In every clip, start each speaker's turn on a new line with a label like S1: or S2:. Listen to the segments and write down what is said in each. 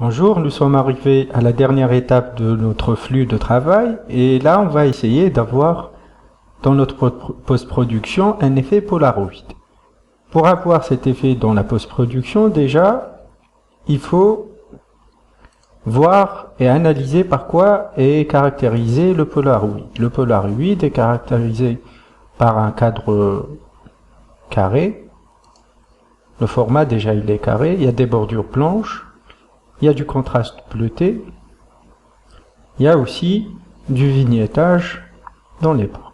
S1: Bonjour, nous sommes arrivés à la dernière étape de notre flux de travail et là on va essayer d'avoir dans notre post-production un effet Polaroid. Pour avoir cet effet dans la post-production, déjà, il faut voir et analyser par quoi est caractérisé le Polaroid. Le Polaroid est caractérisé par un cadre carré. Le format déjà il est carré, il y a des bordures blanches. Il y a du contraste bleuté, il y a aussi du vignettage dans les bords.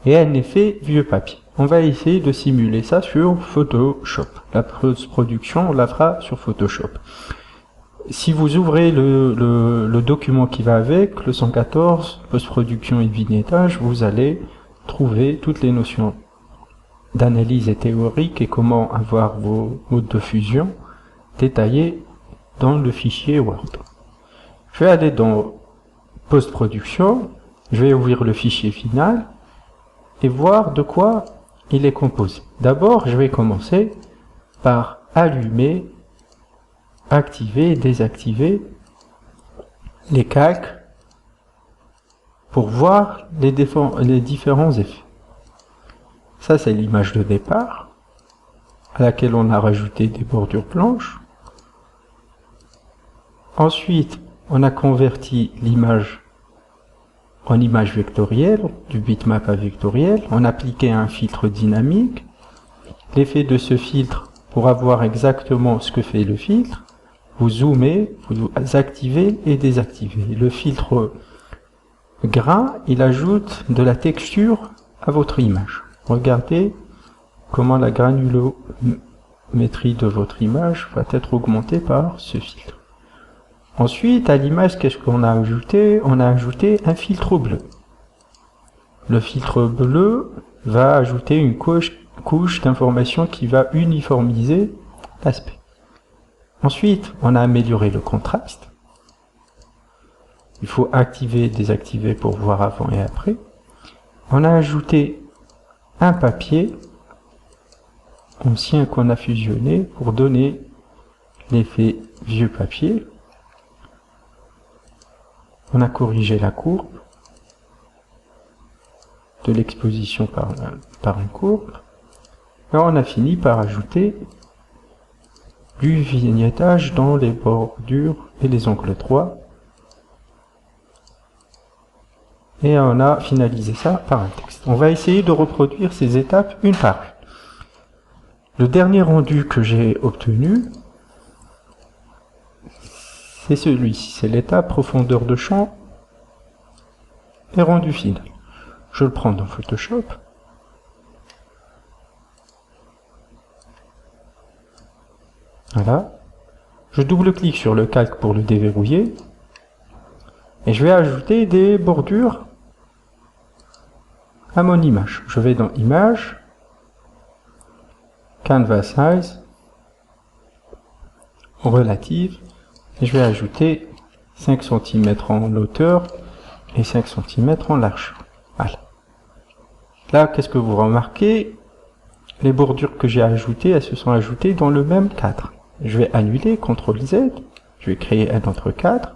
S1: Et un effet vieux papier. On va essayer de simuler ça sur Photoshop. La post-production, on la fera sur Photoshop. Si vous ouvrez le document qui va avec, le 114, post-production et vignettage, vous allez trouver toutes les notions d'analyse et théorique et comment avoir vos modes de fusion détaillés dans le fichier Word. Je vais aller dans post-production, je vais ouvrir le fichier final et voir de quoi il est composé. D'abord, je vais commencer par allumer, activer et désactiver les calques pour voir les différents effets. Ça, c'est l'image de départ à laquelle on a rajouté des bordures blanches. Ensuite, on a converti l'image en image vectorielle, du bitmap à vectoriel. On a appliqué un filtre dynamique. L'effet de ce filtre, pour avoir exactement ce que fait le filtre, vous zoomez, vous activez et désactivez. Le filtre grain, il ajoute de la texture à votre image. Regardez comment la granulométrie de votre image va être augmentée par ce filtre. Ensuite, à l'image, qu'est-ce qu'on a ajouté? On a ajouté un filtre bleu. Le filtre bleu va ajouter une couche d'information qui va uniformiser l'aspect. Ensuite, on a amélioré le contraste. Il faut activer et désactiver pour voir avant et après. On a ajouté un papier ancien qu'on a fusionné pour donner l'effet vieux papier. On a corrigé la courbe de l'exposition par une courbe. Et on a fini par ajouter du vignettage dans les bordures et les angles droits. Et on a finalisé ça par un texte. On va essayer de reproduire ces étapes une par une. Le dernier rendu que j'ai obtenu, c'est celui-ci, c'est l'étape profondeur de champ et rendu final. Je le prends dans Photoshop. Voilà. Je double-clique sur le calque pour le déverrouiller. Et je vais ajouter des bordures à mon image. Je vais dans Image, Canvas Size, Relative. Et je vais ajouter 5 cm en hauteur et 5 cm en largeur. Voilà. Là, qu'est-ce que vous remarquez? Les bordures que j'ai ajoutées, elles se sont ajoutées dans le même cadre. Je vais annuler, CTRL Z, je vais créer un autre cadre,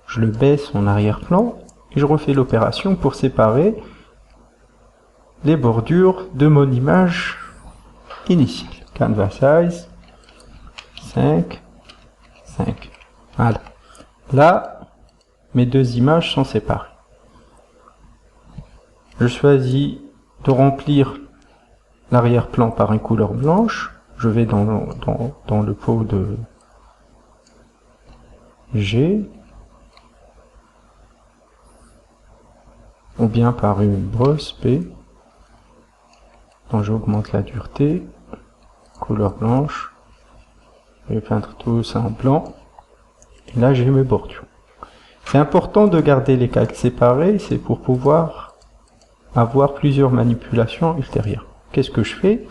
S1: je le baisse en arrière-plan, et je refais l'opération pour séparer les bordures de mon image initiale. Canvas Size, 5, 5. Voilà. Là, mes deux images sont séparées. Je choisis de remplir l'arrière-plan par une couleur blanche. Je vais dans le pot de G, ou bien par une brosse P, dont j'augmente la dureté, couleur blanche. Je vais peindre tout ça en blanc. Et là, j'ai mes bordures. C'est important de garder les calques séparés, c'est pour pouvoir avoir plusieurs manipulations ultérieures. Qu'est-ce que je fais?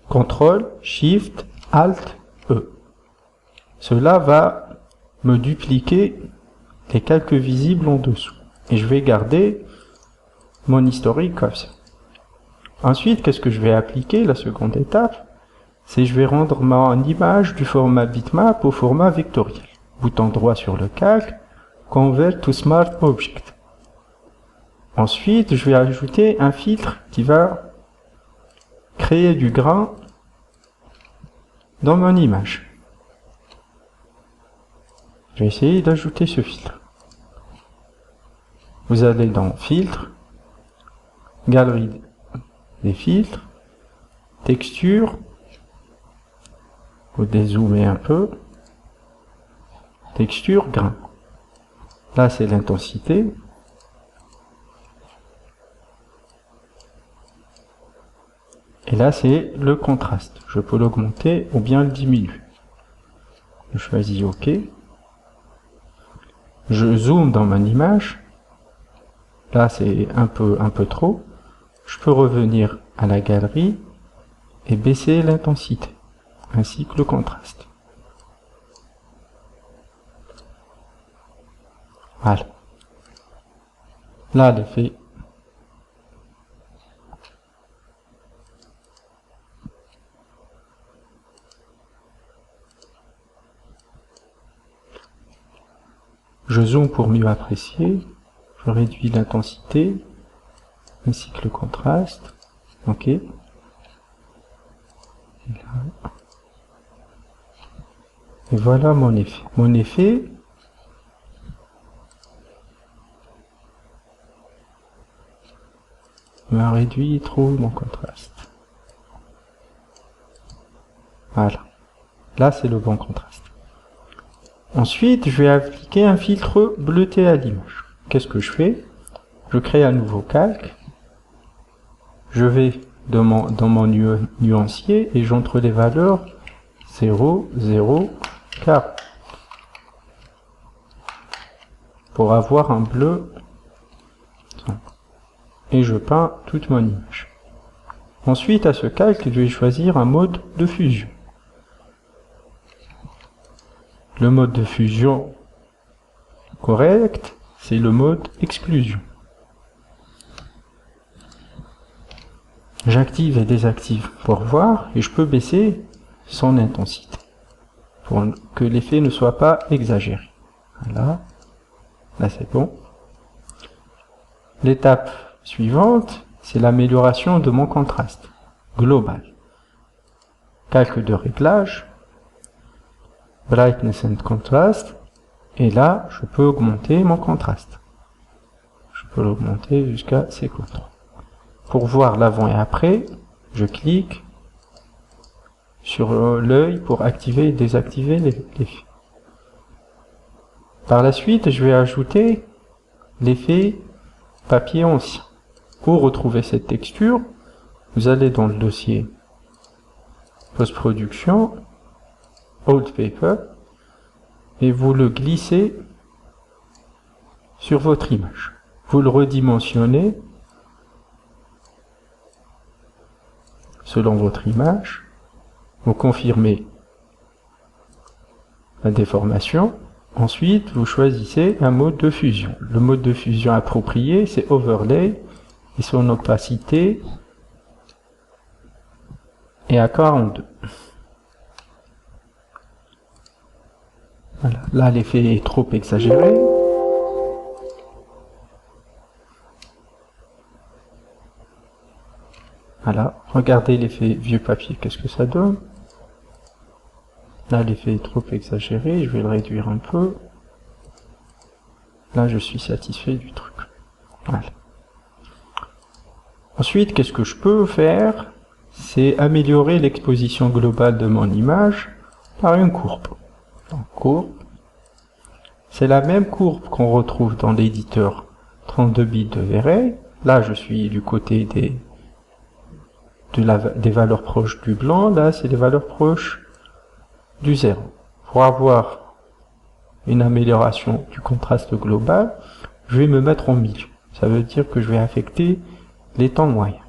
S1: CTRL, SHIFT, ALT, E. Cela va me dupliquer les calques visibles en dessous. Et je vais garder mon historique comme ça. Ensuite, qu'est-ce que je vais appliquer? La seconde étape, c'est je vais rendre mon image du format bitmap au format vectoriel. bouton droit sur le calque, Convert to Smart Object. Ensuite, je vais ajouter un filtre qui va créer du grain dans mon image. Je vais essayer d'ajouter ce filtre. Vous allez dans Filtre, Galerie des filtres, Texture, vous dézoomez un peu, Texture, Grain. Là, c'est l'intensité. Et là, c'est le contraste. Je peux l'augmenter ou bien le diminuer. Je choisis OK. Je zoome dans mon image. Là, c'est un peu trop. Je peux revenir à la galerie et baisser l'intensité, ainsi que le contraste. Voilà. Là, l'effet. Je zoome pour mieux apprécier. Je réduis l'intensité, ainsi que le contraste. OK. Et voilà mon effet. Mon effet m'a réduit trop mon contraste. Voilà. Là, c'est le bon contraste. Ensuite, je vais appliquer un filtre bleuté à l'image. Qu'est-ce que je fais? Je crée un nouveau calque. Je vais dans mon nuancier et j'entre les valeurs 0, 0, 40 pour avoir un bleu. Et je peins toute mon image. Ensuite, à ce calque, je vais choisir un mode de fusion. Le mode de fusion correct, c'est le mode exclusion. J'active et désactive pour voir, et je peux baisser son intensité pour que l'effet ne soit pas exagéré. Voilà, là c'est bon. L'étape suivante, c'est l'amélioration de mon contraste global. Calque de réglage, Brightness and Contrast, et là, je peux augmenter mon contraste. Je peux l'augmenter jusqu'à 53. Pour voir l'avant et après, je clique sur l'œil pour activer et désactiver l'effet. Par la suite, je vais ajouter l'effet papier ancien. Pour retrouver cette texture, vous allez dans le dossier Post-production, Old Paper, et vous le glissez sur votre image. Vous le redimensionnez selon votre image. Vous confirmez la déformation. Ensuite, vous choisissez un mode de fusion. Le mode de fusion approprié, c'est Overlay, et son opacité est à 42. Voilà. Là, l'effet est trop exagéré. Voilà, regardez l'effet vieux papier, qu'est-ce que ça donne? Là, l'effet est trop exagéré, je vais le réduire un peu. Là, je suis satisfait du truc. Voilà. Ensuite, qu'est-ce que je peux faire? C'est améliorer l'exposition globale de mon image par une courbe. Donc, courbe. C'est la même courbe qu'on retrouve dans l'éditeur 32 bits de V-Ray. Là, je suis du côté des valeurs proches du blanc. Là, c'est les valeurs proches du 0. Pour avoir une amélioration du contraste global, je vais me mettre en milieu. Ça veut dire que je vais affecter les temps moyens.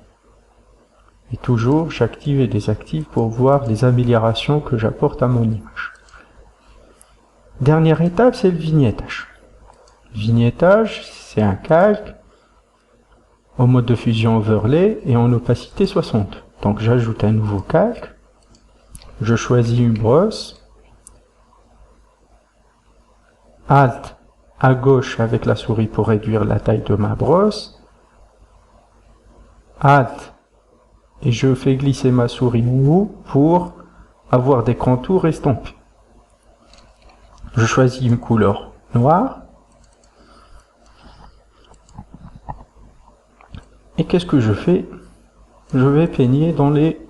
S1: Et toujours, j'active et désactive pour voir les améliorations que j'apporte à mon image. Dernière étape, c'est le vignettage. Le vignettage, c'est un calque au mode de fusion overlay et en opacité 60. Donc j'ajoute un nouveau calque, je choisis une brosse, Alt à gauche avec la souris pour réduire la taille de ma brosse. Alt et je fais glisser ma souris en haut pour avoir des contours estampés. Je choisis une couleur noire. Et qu'est-ce que je fais? Je vais peigner dans les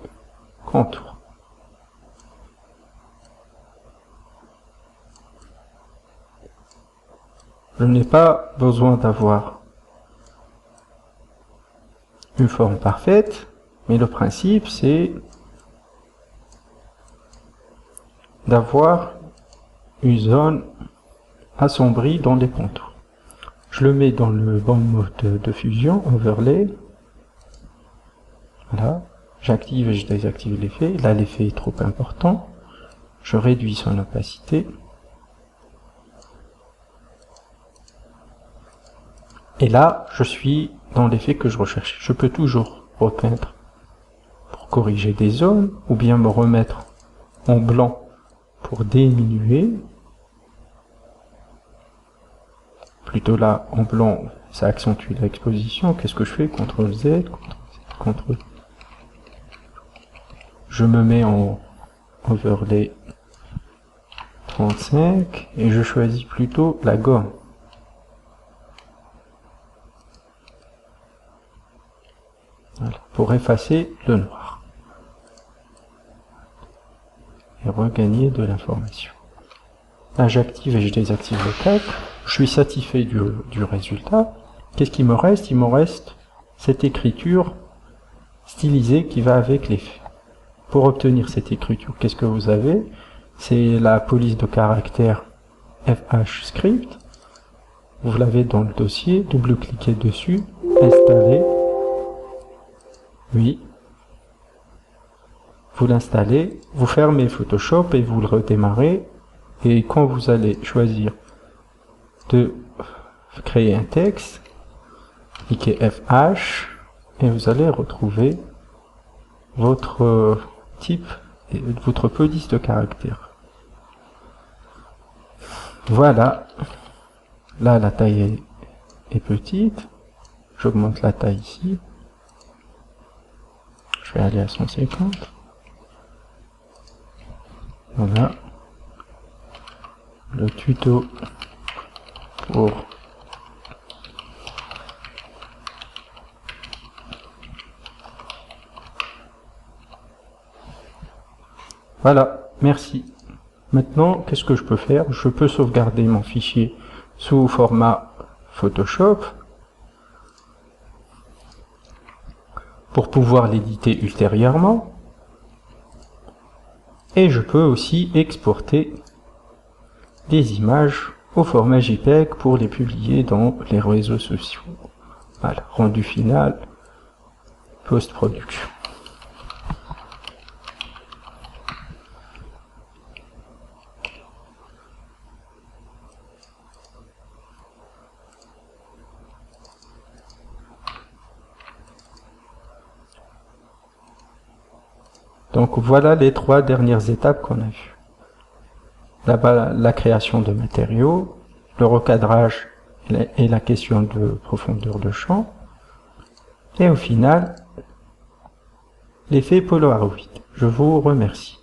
S1: contours. Je n'ai pas besoin d'avoir une forme parfaite, mais le principe c'est d'avoir une zone assombrie dans les contours. Je le mets dans le bon mode de fusion, overlay. Voilà, j'active et je désactive l'effet. Là l'effet est trop important. Je réduis son opacité. Et là, je suis dans l'effet que je recherche. Je peux toujours repeindre pour corriger des zones, ou bien me remettre en blanc pour diminuer. Plutôt là, en blanc, ça accentue l'exposition. Qu'est-ce que je fais? CTRL Z, CTRL. Je me mets en overlay 35 et je choisis plutôt la gomme. Voilà, pour effacer le noir et regagner de l'information. Là j'active et je désactive le cadre. Je suis satisfait du résultat. Qu'est-ce qu'il me reste? Il me reste cette écriture stylisée qui va avec l'effet. Pour obtenir cette écriture, qu'est-ce que vous avez? C'est la police de caractère FH Script. Vous l'avez dans le dossier, double-cliquez dessus, installez. Oui. Vous l'installez, vous fermez Photoshop et vous le redémarrez. Et quand vous allez choisir de créer un texte, cliquez FH et vous allez retrouver votre type et votre police de caractère. Voilà. Là, la taille est petite. J'augmente la taille ici. Je vais aller à 150. Voilà. Le tuto pour voilà, merci. Maintenant, qu'est-ce que je peux faire? Je peux sauvegarder mon fichier sous format Photoshop pour pouvoir l'éditer ultérieurement. Et je peux aussi exporter des images au format JPEG pour les publier dans les réseaux sociaux. Voilà, rendu final, post-production. Donc voilà les 3 dernières étapes qu'on a vues. Là-bas, la création de matériaux, le recadrage et la question de profondeur de champ. Et au final, l'effet Polaroid. Je vous remercie.